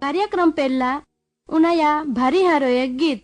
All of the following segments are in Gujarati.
કાર્યક્રમ પહેલા ઉનાયા ભારી હારો એક ગીત.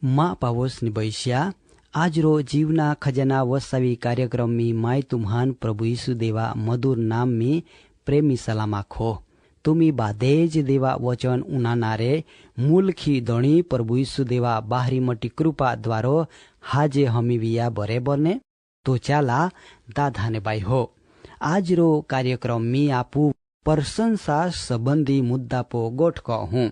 मा पावस निबैश्या आज रो जीवना खजना वसावी कार्यक्रम में माय तुम्हान प्रभु यीशु देवा मधुर नाम में प्रेमी सलामा खो तुम्ही बादेज देवा वचन उनानारे मूलखी दणी प्रभु यीशु देवा बाहरी मटी कृपा द्वारो हाजे हमी विया बरे बने तो चाला दाधाने बाई हो आज रो कार्यक्रम में आपू प्रशंसा संबंधी मुद्दा पो गोठ हूँ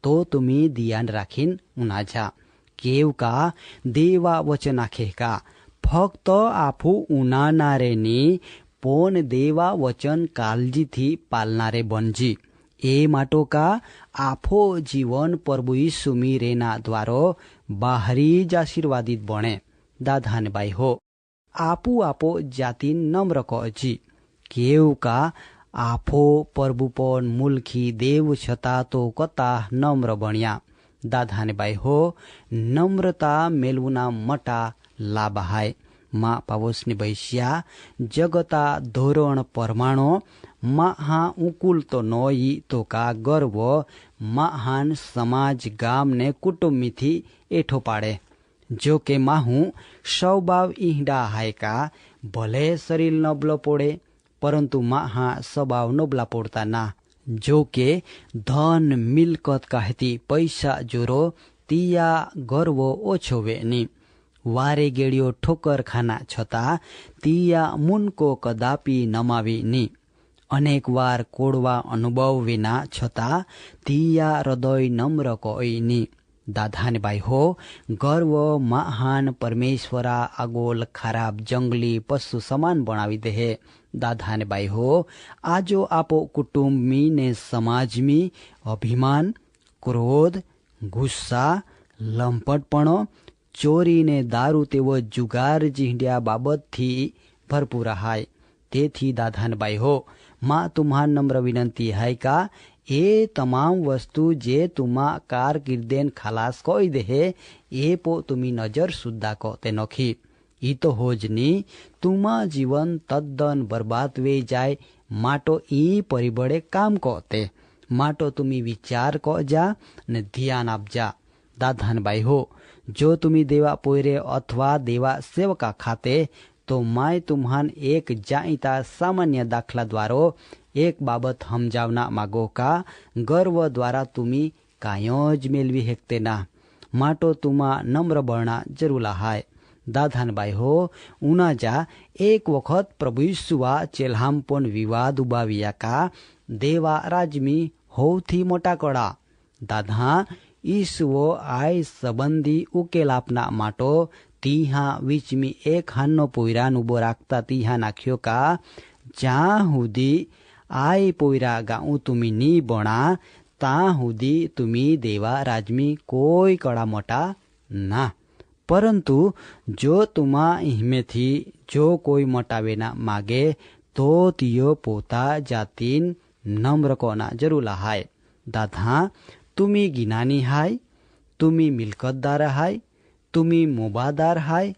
तो तुम्ही ध्यान राखीन उनाजा केव का देवा वचन आखे का फक्त आफू उनानारे नी पोन देवा वचन कालजी थी पालनारे बनजी ए माटो का आफो जीवन प्रभु यीशु मी रेना द्वारो बाहरी आशीर्वादित बने दाधान बाई हो आपू आपो जाति नम्र कजी केव का आफो प्रभुपन मुलखी देव छता तो कता नम्र बनिया दाधाने बाई हो नम्रता मेलवुना मटा लाबाहाय માં પાવોસની બૈસ્યા જગતા ધોરણ પરમાણો મહા ઉકુલ તો નોઈ તો કા ગર્વ મહાન સમાજ ગામને કુટુંબીથી એઠો પાડે. જો કે માહું સ્વભાવ ઈંડા હાયકા ભલે શરીર નબળો પોડે પરંતુ મહા સ્વભાવ નબળા પોડતા ના. જો કે ધન મિલકત કહેતી પૈસા જોરો તિયા ગર્વ ઓછો વેની. વારે ગેડીઓ ઠોકર ખાના છતાં તિયા મુનકો કદાપી નમાવી ની. અનેક વાર કોડવા અનુભવ વિના છતાં તિયા હૃદય નમ્ર કોઈ ની. દાદાને ભાઈ હો, ગર્વ મહાન પરમેશ્વરા આગોલ ખરાબ જંગલી પશુ સમાન બનાવી દે. દાદાને ભાઈ હો, આજો આપો કુટુંબમી ને સમાજમી અભિમાન, ક્રોધ, ગુસ્સા, લંપટપણો, ચોરી ને દારૂ તેવો જુગાર જીંડ્યા બાબતથી ભરપૂર હાય. તેથી દાદાને ભાઈ હો, માં તુમ્હાર નમ્ર વિનંતી હાય કા એ તમામ વસ્તુ જે તુમા કારકિર્દેન ખલાસ કોઈ દે એ પો તુમી નજર સુદ્ધા કો તે નોખી. ઈ તો હોજની તુમા જીવન તદ્દન બરબાદ વે જાય માટો ઈ પરિબળે કામ કો તે માટો તુમી વિચાર કો જા ને ધ્યાન આપજા. દાદાન ભાઈ હો, જો તુમી દેવા પોયરે અથવા દેવા સેવકા ખાતે તો માય તુમ્હાન એક જાણીતા સામાન્ય દાખલા દ્વારો એક બાબત સમજાવના માગો કા ગર્વ દ્વારા તુમી કાંઈ જ મેળવી હેકતે ના. માટો તુમા નમ્ર બળના જરૂર હાય. દાદાન ભાઈ હો, ઉના જા એક વખત પ્રભુ ઈસુવા ચેલ્હામપોન વિવાદ ઉભાવ્યા કા દેવા રાજમી હોવથી મોટા કડા. દાદા ઈસુઓ આય સંબંધી ઉકેલ આપના માટો તીહા વીચમી એક હાનનો પોયરાન ઉભો રાખતા તીહા નાખ્યો કા જ્યાં સુધી આય પોયરા ગાઉં તુમી ની બણા ત્યાં સુધી તુમી દેવા રાજમી કોઈ કડા મોટા ના. પરંતુ જો તુમા હિમેથી જો કોઈ મોટાવે ના માગે તો તિયો પોતા જાતીન નમ્ર કોના જરૂર હાય. દાદા તુમી ગિનાની હાય, તુમી મિલકતદાર હાય, તુમી મોબાદાર હાય,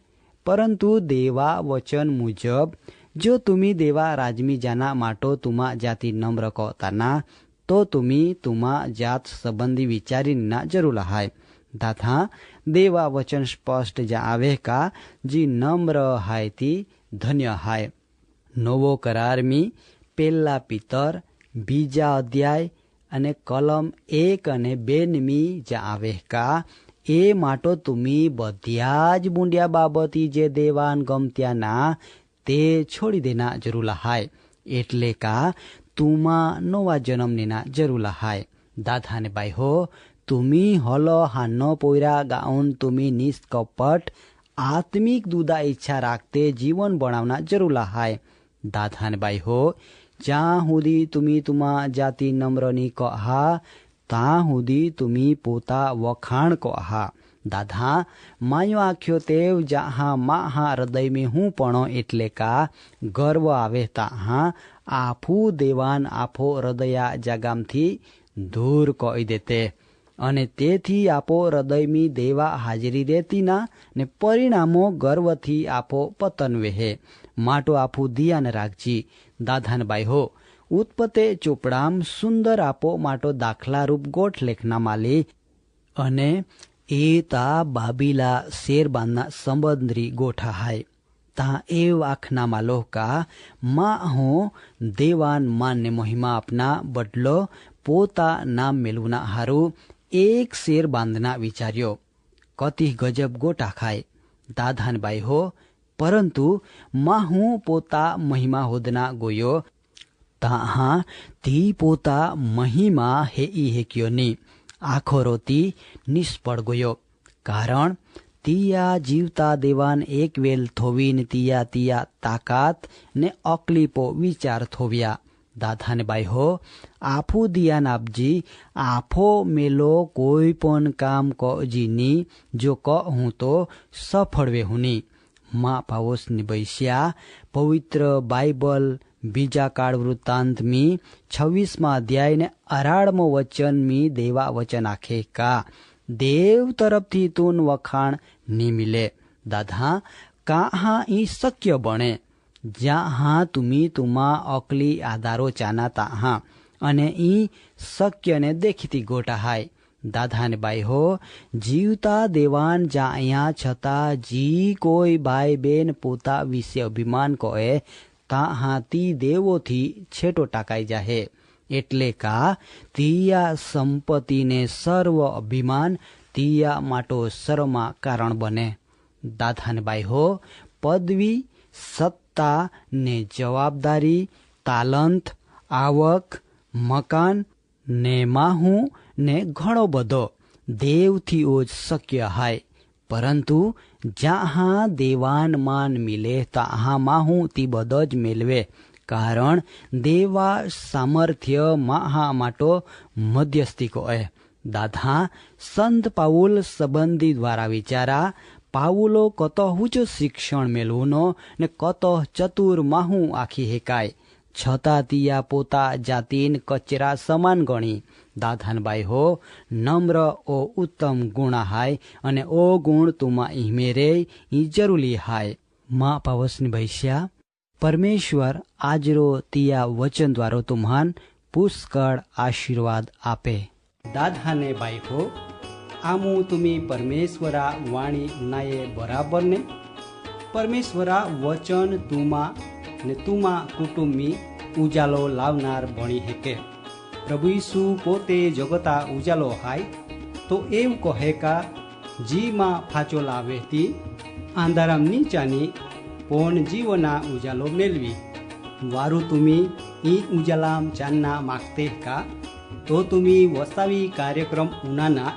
પરંતુ દેવા વચન મુજબ જો તુમી દેવા રાજમી જાના માટો તુમા જાતિ નમ્ર કોતાના તો તુમી તુમા જાત સંબંધી વિચારીના જરૂર હાય. દાદા દેવા વચન સ્પષ્ટ જા આવે કા જી નમ્ર હાય તી ધન્ય હાય. નવો કરારમી પહેલા પિતર બીજા અધ્યાય અને કલમ 1 અને 2 જા આવે કા એ માટો તુમી બધા જ બુંડિયા બાબતી જે દેવાન ગમત્યા ના તે છોડી દેના જરૂર હાય. એટલે કા તુમા નવા જન્મની ના જરૂર હાય. દાદાને ભાઈ હો, તુમી હલો હાનો પોયરા ગાઉન તુમી નિષ્કપટ આત્મિક દુદા ઈચ્છા રાખતે જીવન બનાવના જરૂર હાય. દાદાને ભાઈ હો, જ્યાં સુધી તુમી તુમા જાતિ નમ્રની કહા ત્યાં સુધી તુમી પોતા વખાણ કહા. દાદા માયો આખ્યો તેવ જહા માહા હૃદયમાં હું પણો એટલે કા ગર્વ આવે તા આફું દેવાન આફો હૃદયા જગામથી દૂર કહી દેતે અને તેથી આપો હૃદયમી દેવા હાજરી રહેતી ના ને પરિણામો ગર્વથી આપો પતન વેહે. માટો આફું ધ્યાન રાખજી. દાદાન ભાઈ હો, ઉત્પત્તે ચોપડામ સુંદર આપો માટો દાખલા રૂપ ગોઠ લેખના માલી અને એ તા બાબીલા શેરબાનના સંબંધી ગોઠા હાય. તા એવ આખના માલો કા માં હો દેવાન માનને મહિમા આપના બદલો પોતા નામ મેળવના હારું એક શેર બાંધના વિચાર્યો. કતિ ગજબ ગોટા ખાય. દાદાન ભાઈ હો, પરંતુ માં હું પોતા મહિમા હોદના ગોયો તા તી પોતા મહિમા હેઈ હેક્યો ની. આખો રોતી નિષ્ફળ ગયો. કારણ તિયા જીવતા દેવાન એક વેલ થોવીને તિયા તાકાત ને અકલીપો વિચાર થોવ્યા. દાદાને ભાઈ હો, આફું ધ્યાન આપજી. આફો મેલો કોઈ પણ કામ કજીની જો કહું તો સફળ વેહુની. માં પાવોસની બૈસ્યા પવિત્ર બાઇબલ બીજા કાળ વૃત્તાંતમી 26મા અધ્યાય ને 18મો વચનમી દેવા વચન આખે કા દેવ તરફથી તું વખાણ ની મિલે. દાદા का हाँ ई शक्य बने जहाँ तुम्ही तुम्हा अकली आधारो जानाता हाँ अने ई शक्य ने देखती गोटा हाय दादा ने बाई हो जीवता देवान जा अहिया छता जी कोई भाई बेन पोता विશે અભિમાન કહે તા હાથી દેવોથી છેટો ટાકાઈ જાહે એટલે કા તિયા સંપત્તિને સર્વ અભિમાન તિયા માટો શરમા કારણ બને દાદાને બાઈ હો પદવી સત્તા ને જવાબદારી તાલંત આવક મકાન ને માહું ને ઘણો બધો દેવથી જ શક્ય હાય પરંતુ જ્યાં દેવાન માન મિલે ત્યાં માહું તી બધો જ મેળવે કારણ દેવા સામર્થ્ય માહા માટો મધ્યસ્થી કહે દાદા સંત પાઉલ સંબંધી દ્વારા વિચારા પાઉલો કતો હુજ શિક્ષણ મેળવુંનો ને કતો ચતુર માહું આખી હેકાય છતાં તિયા પોતા જાતીન કચરા સમાન ગણી દાદાનબાઈ હો નમ્ર ઓ ઉત્તમ ગુણ હાય અને ઓ ગુણ તુમાં ઈમેરે ઈ જરૂરી હાય માં પાવસની ભૈસ્યા પરમેશ્વર આજરો તિયા વચન દ્વારો તુમ્હાન પુષ્કળ આશીર્વાદ આપે દાદાને બાઈ હો આમું तुम्ही પરમેશ્વરા વાણી નાયે બરાબર ને પરમેશ્વરા વચન તુમાં ને તુમાં કુટુંબી ઉજાલો લાવનાર બની હેકે પ્રભુ ઈસુ પોતે જગતા ઉજાલો હાય તો એવું કહે કા જીમાં ફાચો લાવેતી આંધારામ નીચાની પોન જીવના ઉજાલો મેળવી વારું तुम्ही ઈ ઉજાલામ ચાનના માગતે કા તો तुम्ही વસાવી કાર્યક્રમ ઉનાના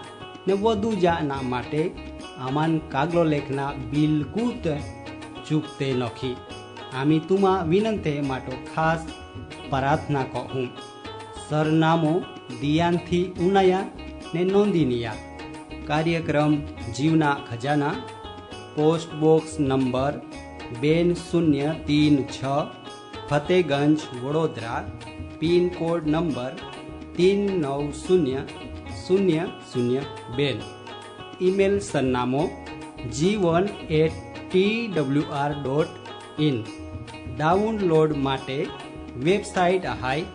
ને વધુ જાના માટે આમાન કાગલો લેખના બિલકુલ ચૂકતે નથી આમી તુમા વિનંતે માટો ખાસ પ્રાર્થના કહું સરનામો દિયાનથી ઉનાયા ને નોંધીનિયા કાર્યક્રમ જીવના ખજાના post box number 2036 Fatehganj Vadodara pin code number 390002 email સરનામો g1@twr.in ડાઉનલોડ માટે વેબસાઇટ હાય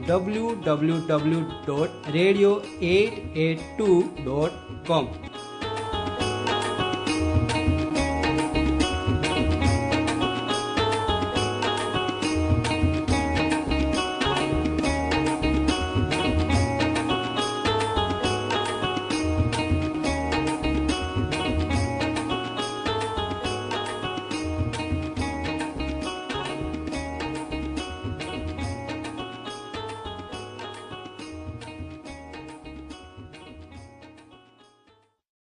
www.radio882.com